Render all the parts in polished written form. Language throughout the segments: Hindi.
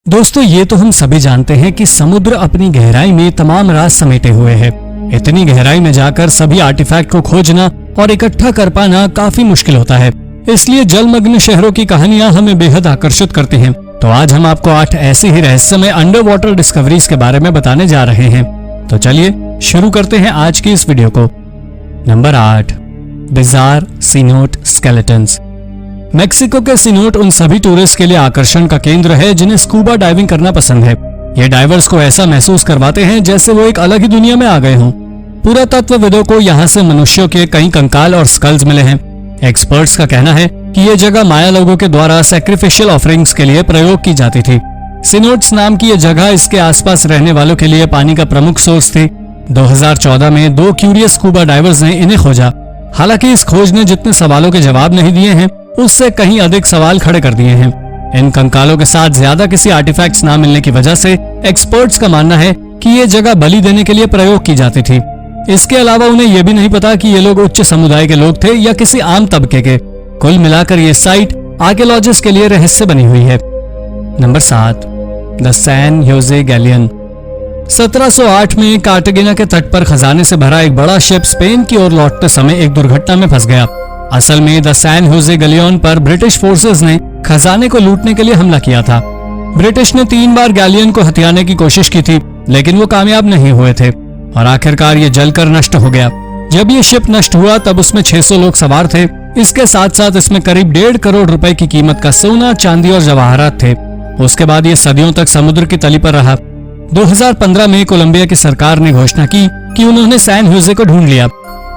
दोस्तों, ये तो हम सभी जानते हैं कि समुद्र अपनी गहराई में तमाम राज समेटे हुए है। इतनी गहराई में जाकर सभी आर्टिफैक्ट को खोजना और इकट्ठा कर पाना काफी मुश्किल होता है। इसलिए जलमग्न शहरों की कहानियां हमें बेहद आकर्षित करती हैं। तो आज हम आपको 8 ऐसी ही रहस्यमय अंडर वाटर डिस्कवरीज के बारे में बताने जा रहे हैं। तो चलिए शुरू करते हैं आज की इस वीडियो को। Number 8, bizarre cenote skeletons. Mexico के सीनोट उन सभी टूरिस्ट के लिए आकर्षण का केंद्र है जिन्हें स्कूबा डाइविंग करना पसंद है। ये डाइवर्स को ऐसा महसूस करवाते हैं जैसे वो एक अलग ही दुनिया में आ गए हों। पुरातत्वविदों को यहाँ से मनुष्यों के कई कंकाल और स्कल्स मिले हैं। एक्सपर्ट्स का कहना है कि ये जगह माया लोगों के द्वारा सैक्रिफिशियल ऑफरिंग्स के लिए प्रयोग की जाती थी। सीनोट्स नाम की ये जगह इसके आसपास रहने वालों के लिए पानी का प्रमुख सोर्स थी। 2014 में 2 क्यूरियस स्कूबा डाइवर्स ने इन्हें खोजा। हालांकि इस खोज ने जितने सवालों के जवाब नहीं दिए हैं, उससे कहीं अधिक सवाल खड़े कर दिए हैं। इन कंकालों के साथ ज्यादा किसी आर्टिफैक्ट्स ना मिलने की वजह से एक्सपर्ट्स का मानना है कि ये जगह बलि देने के लिए प्रयोग की जाती थी। इसके अलावा उन्हें यह भी नहीं पता कि ये लोग उच्च समुदाय के लोग थे या किसी आम तबके के। कुल मिलाकर ये साइट आर्कियोलॉजिस्ट के लिए रहस्य बनी हुई है। Number 7, the San Jose galleon. 1708 में कार्टागेना के तट पर खजाने से भरा एक बड़ा शिप स्पेन की ओर लौटते समय एक दुर्घटना में फंस गया। असल में द सैन ह्योजे गैलियन पर ब्रिटिश फोर्सेस ने खजाने को लूटने के लिए हमला किया था। ब्रिटिश ने 3 बार गैलियन को हथियाने की कोशिश की थी, लेकिन वो कामयाब नहीं हुए थे और आखिरकार ये जलकर नष्ट हो गया। जब ये शिप नष्ट हुआ तब उसमें 600 लोग सवार थे। इसके साथ साथ इसमें करीब 1.5 करोड़ रुपए की कीमत का सोना, चांदी और जवाहरात थे। उसके बाद ये सदियों तक समुद्र की तली पर रहा। 2015 में कोलंबिया की सरकार ने घोषणा की कि उन्होंने सैन ह्योजे को ढूंढ लिया।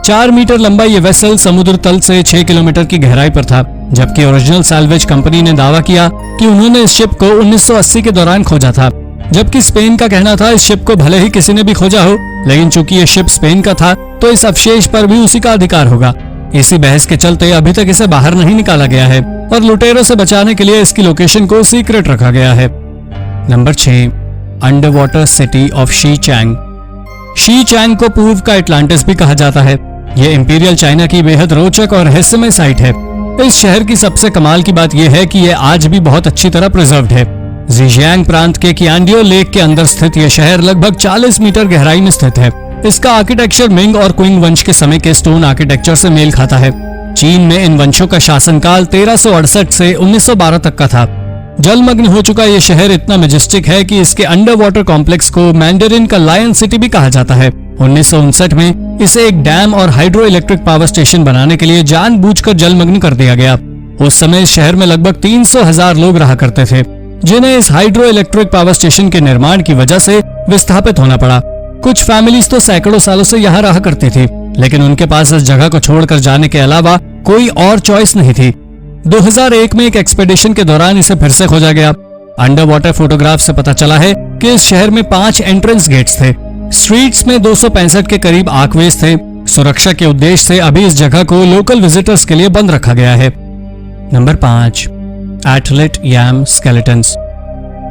4 मीटर लंबा ये वेसल समुद्र तल से 6 किलोमीटर की गहराई पर था, जबकि ओरिजिनल सैल्वेज कंपनी ने दावा किया कि उन्होंने इस शिप को 1980 के दौरान खोजा था। जबकि स्पेन का कहना था इस शिप को भले ही किसी ने भी खोजा हो, लेकिन चूंकि ये शिप स्पेन का था तो इस अवशेष पर भी उसी का अधिकार होगा। इसी बहस के चलते अभी तक इसे बाहर नहीं निकाला गया है और लुटेरों से बचाने के लिए इसकी लोकेशन को सीक्रेट रखा गया है। Number 6, under water city of Shicheng. Shicheng को पूर्व का एटलांटिस भी कहा जाता है। ये इंपीरियल चाइना की बेहद रोचक और रहस्यमय साइट है। इस शहर की सबसे कमाल की बात यह है कि यह आज भी बहुत अच्छी तरह प्रिजर्व्ड है। जीजियांग प्रांत के कियांडियो लेक के अंदर स्थित यह शहर लगभग 40 मीटर गहराई में स्थित है। इसका आर्किटेक्चर मिंग और क्विंग वंश के समय के स्टोन आर्किटेक्चर से मेल खाता है। चीन में इन वंशों का शासनकाल 1368 से 1912 तक का था। जलमग्न हो चुका यह शहर इतना मैजेस्टिक है कि इसके अंडर वाटर कॉम्प्लेक्स को मैंडरिन का लायन सिटी भी कहा जाता है। 1959 में इसे एक डैम और हाइड्रो इलेक्ट्रिक पावर स्टेशन बनाने के लिए जानबूझकर जलमग्न कर दिया गया। उस समय इस शहर में लगभग 300,000 लोग रहा करते थे, जिन्हें इस हाइड्रो इलेक्ट्रिक पावर स्टेशन के निर्माण की वजह से विस्थापित होना पड़ा। कुछ फैमिलीज तो सैकड़ों सालों से यहाँ रहा करती थी, लेकिन उनके पास इस जगह को छोड़कर जाने के अलावा कोई और चॉइस नहीं थी। 2001 में एक एक्सपेडिशन के दौरान इसे फिर से खोजा गया। अंडर वाटर फोटोग्राफ से पता चला है कि इस शहर में 5 एंट्रेंस गेट्स थे। स्ट्रीट्स में 265 के करीब आर्कवेज थे। सुरक्षा के उद्देश्य से अभी इस जगह को लोकल विजिटर्स के लिए बंद रखा गया है। नंबर 5, एटलेट याम स्केलेटन्स।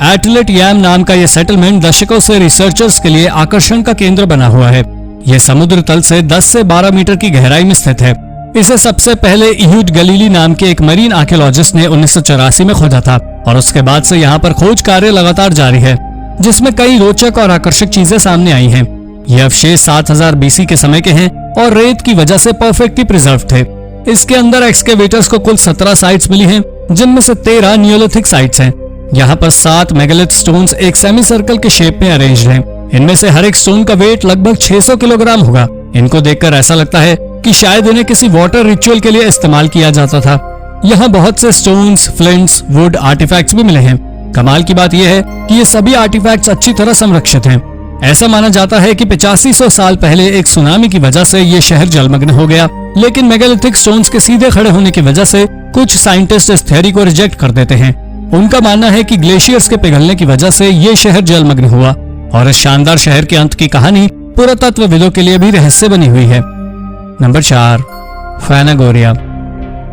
एटलेट याम नाम का यह सेटलमेंट दशकों से रिसर्चर्स के लिए आकर्षण का केंद्र बना हुआ है। यह समुद्र तल से 10 से 12 मीटर की गहराई में स्थित है। इसे सबसे पहले इहुड गलीली नाम के एक मरीन आर्कियोलॉजिस्ट ने 1984 में खोजा था और उसके बाद से यहाँ पर खोज कार्य लगातार जारी है, जिसमें कई रोचक और आकर्षक चीजें सामने आई हैं। ये अवशेष 7000 BC के समय के हैं और रेत की वजह से परफेक्टली प्रिजर्व थे। इसके अंदर एक्सकेवेटर्स को कुल 17 साइट्स मिली हैं, जिनमें से 13 नियोलिथिक साइट्स हैं। यहाँ पर 7 मेगालिथ स्टोन्स एक सेमी सर्कल के शेप में अरेंज्ड हैं। इनमें से हर एक स्टोन का वेट लगभग 600 किलोग्राम होगा। इनको देखकर ऐसा लगता है कि शायद इन्हें किसी वाटर रिचुअल के लिए इस्तेमाल किया जाता था। यहाँ बहुत से स्टोन्स, फ्लिंट्स, वुड आर्टिफैक्ट्स भी मिले हैं। कमाल की बात यह है कि ये सभी आर्टिफैक्ट्स अच्छी तरह संरक्षित हैं। ऐसा माना जाता है कि 8500 साल पहले एक सुनामी की वजह से ये शहर जलमग्न हो गया, लेकिन मेगालिथिक स्टोन्स के सीधे खड़े होने की वजह से कुछ साइंटिस्ट इस थ्योरी को रिजेक्ट कर देते हैं। उनका मानना है कि ग्लेशियर्स के पिघलने की वजह से ये शहर जलमग्न हुआ और इस शानदार शहर के अंत की कहानी पुरातत्वविदों के लिए भी रहस्य बनी हुई है। नंबर 4, फैनागोरिया।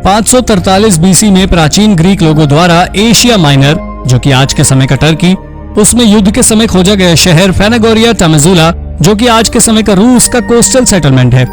543 BC में प्राचीन ग्रीक लोगों द्वारा एशिया माइनर, जो कि आज के समय का टर्की, उसमें युद्ध के समय खोजा गया शहर फैनागोरिया टामेजुला, जो कि आज के समय का रूस का कोस्टल सेटलमेंट है।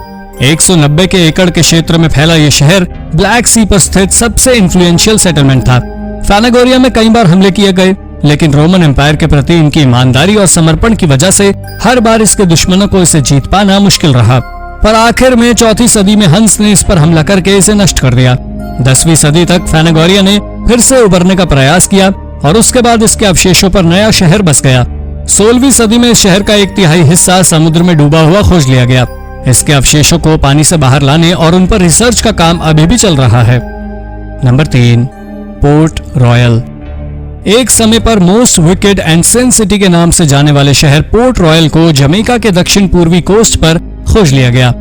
190 के एकड़ के क्षेत्र में फैला यह शहर ब्लैक सी पर स्थित सबसे इन्फ्लुएंशियल सेटलमेंट था। फैनागोरिया में कई बार हमले किए गए, लेकिन रोमन एम्पायर के प्रति इनकी ईमानदारी और समर्पण की वजह से हर बार इसके दुश्मनों को इसे जीत पाना मुश्किल रहा। पर आखिर में 4वीं सदी में हंस ने इस पर हमला करके इसे नष्ट कर दिया। 10वीं सदी तक फैनागोरिया ने फिर से उबरने का प्रयास किया और उसके बाद इसके अवशेषों पर नया शहर बस गया। 16वीं सदी में इस शहर का 1/3 हिस्सा समुद्र में डूबा हुआ खोज लिया गया। इसके अवशेषों को पानी से बाहर लाने और उन पर रिसर्च का काम अभी भी चल रहा है। Number 3, Port Royal. एक समय पर most wicked and sin city के नाम से जाने वाले शहर पोर्ट रॉयल को जमैका के दक्षिण पूर्वी कोस्ट पर खोज लिया गया।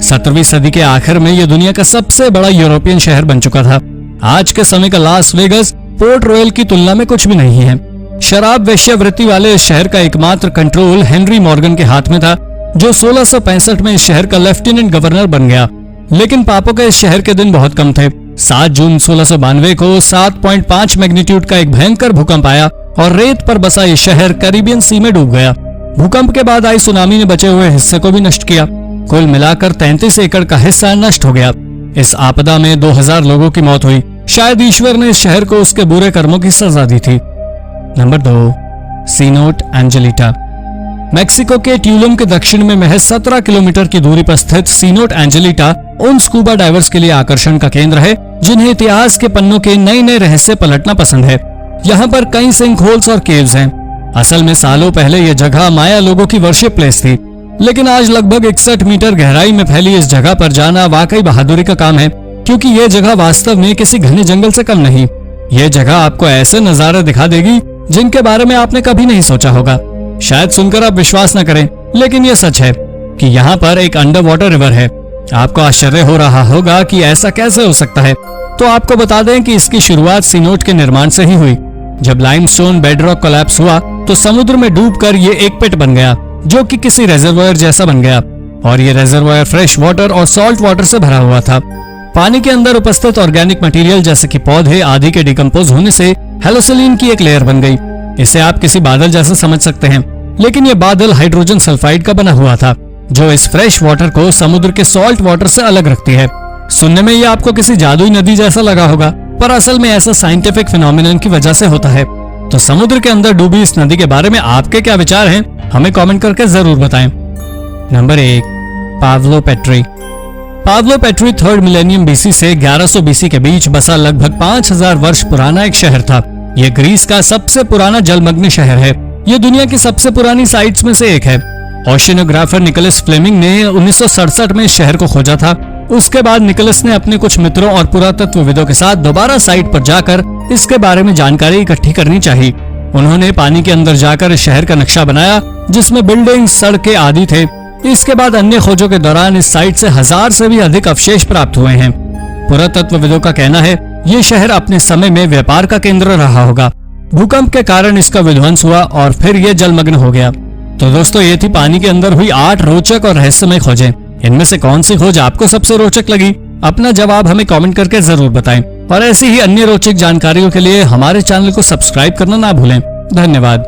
17वीं सदी के आखिर में यह दुनिया का सबसे बड़ा यूरोपियन शहर बन चुका था। आज के समय का लास वेगस पोर्ट रॉयल की तुलना में कुछ भी नहीं है। शराब वेश्यावृत्ति वाले इस शहर का एकमात्र कंट्रोल हेनरी मॉर्गन के हाथ में था, जो 1665 में इस शहर का लेफ्टिनेंट गवर्नर बन गया। लेकिन पापों के इस शहर के दिन बहुत कम थे। 7 जून 1692 को 7.5 मैग्नीट्यूड का एक भयंकर भूकंप आया और रेत पर बसा ये शहर कैरिबियन सी में डूब गया। भूकंप के बाद आई सुनामी ने बचे हुए हिस्से को भी नष्ट किया। कुल मिलाकर 33 एकड़ का हिस्सा नष्ट हो गया। इस आपदा में 2000 लोगों की मौत हुई। शायद ईश्वर ने इस शहर को उसके बुरे कर्मों की सजा दी थी। नंबर 2, सीनोट एंजेलिटा। मेक्सिको के ट्यूलम के दक्षिण में महज 17 किलोमीटर की दूरी पर स्थित सीनोट एंजेलिटा उन स्कूबा डाइवर्स के लिए आकर्षण का केंद्र है जिन्हें इतिहास के पन्नों के नए नए रहस्य पलटना पसंद है। यहाँ पर कई सिंक होल्स और केव्स हैं। असल में सालों पहले यह जगह माया लोगों की वर्शिप प्लेस थी, लेकिन आज लगभग 61 मीटर गहराई में फैली इस जगह पर जाना वाकई बहादुरी का काम है, क्योंकि यह जगह वास्तव में किसी घने जंगल से कम नहीं। यह जगह आपको ऐसे नजारे दिखा देगी जिनके बारे में आपने कभी नहीं सोचा होगा। शायद सुनकर आप विश्वास न करें, लेकिन यह सच है कि यहाँ पर एक अंडर वाटर रिवर है। आपको आश्चर्य हो रहा होगा कि ऐसा कैसे हो सकता है, तो आपको बता दें कि इसकी शुरुआत सीनोट के निर्माण से ही हुई। जब लाइमस्टोन बेडरॉक कोलैप्स हुआ तो समुद्र में डूबकर ये एक पिट बन गया, जो कि किसी रेजर्वोयर जैसा बन गया, और ये रेजर्वोयर फ्रेश वाटर और सॉल्ट वाटर से भरा हुआ था। पानी के अंदर उपस्थित ऑर्गेनिक मटेरियल जैसे कि पौधे आदि के डिकम्पोज होने से हेलोसिलीन की एक लेयर बन गई। इसे आप किसी बादल जैसा समझ सकते हैं, लेकिन यह बादल हाइड्रोजन सल्फाइड का बना हुआ था, जो इस फ्रेश वाटर को समुद्र के सॉल्ट वाटर से अलग रखती है। सुनने में यह आपको किसी जादुई नदी जैसा लगा होगा, पर असल में ऐसा साइंटिफिक फिनोमिनन की वजह से होता है। तो समुद्र के अंदर डूबी इस नदी के बारे में आपके क्या विचार हैं? हमें कमेंट करके जरूर बताएं। Number 1, Pavlopetri. Pavlopetri 3rd millennium BC से 1100 बीसी के बीच बसा लगभग 5000 वर्ष पुराना एक शहर था। यह ग्रीस का सबसे पुराना जलमग्न शहर है। यह दुनिया की सबसे पुरानी साइट्स में से एक है। ओशिनोग्राफर निकोलस फ्लेमिंग ने 1967 में इस शहर को खोजा था। उसके बाद निकोलस ने अपने कुछ मित्रों और पुरातत्वविदों के साथ दोबारा साइट पर जाकर इसके बारे में जानकारी इकट्ठी करनी चाहिए। उन्होंने पानी के अंदर जाकर इस शहर का नक्शा बनाया, जिसमें बिल्डिंग्स, सड़कें आदि थे। इसके बाद अन्य खोजों के दौरान इस साइट से 1000 से भी अधिक अवशेष प्राप्त हुए हैं। पुरातत्वविदों का कहना है ये शहर अपने समय में व्यापार का केंद्र रहा होगा। भूकंप के कारण इसका विध्वंस हुआ और फिर ये जलमग्न हो गया। तो दोस्तों, ये थी पानी के अंदर हुई 8 रोचक और रहस्यमय खोजें। इनमें से कौन सी खोज आपको सबसे रोचक लगी? अपना जवाब हमें कमेंट करके जरूर बताएं, और ऐसी ही अन्य रोचक जानकारियों के लिए हमारे चैनल को सब्सक्राइब करना ना भूलें। धन्यवाद।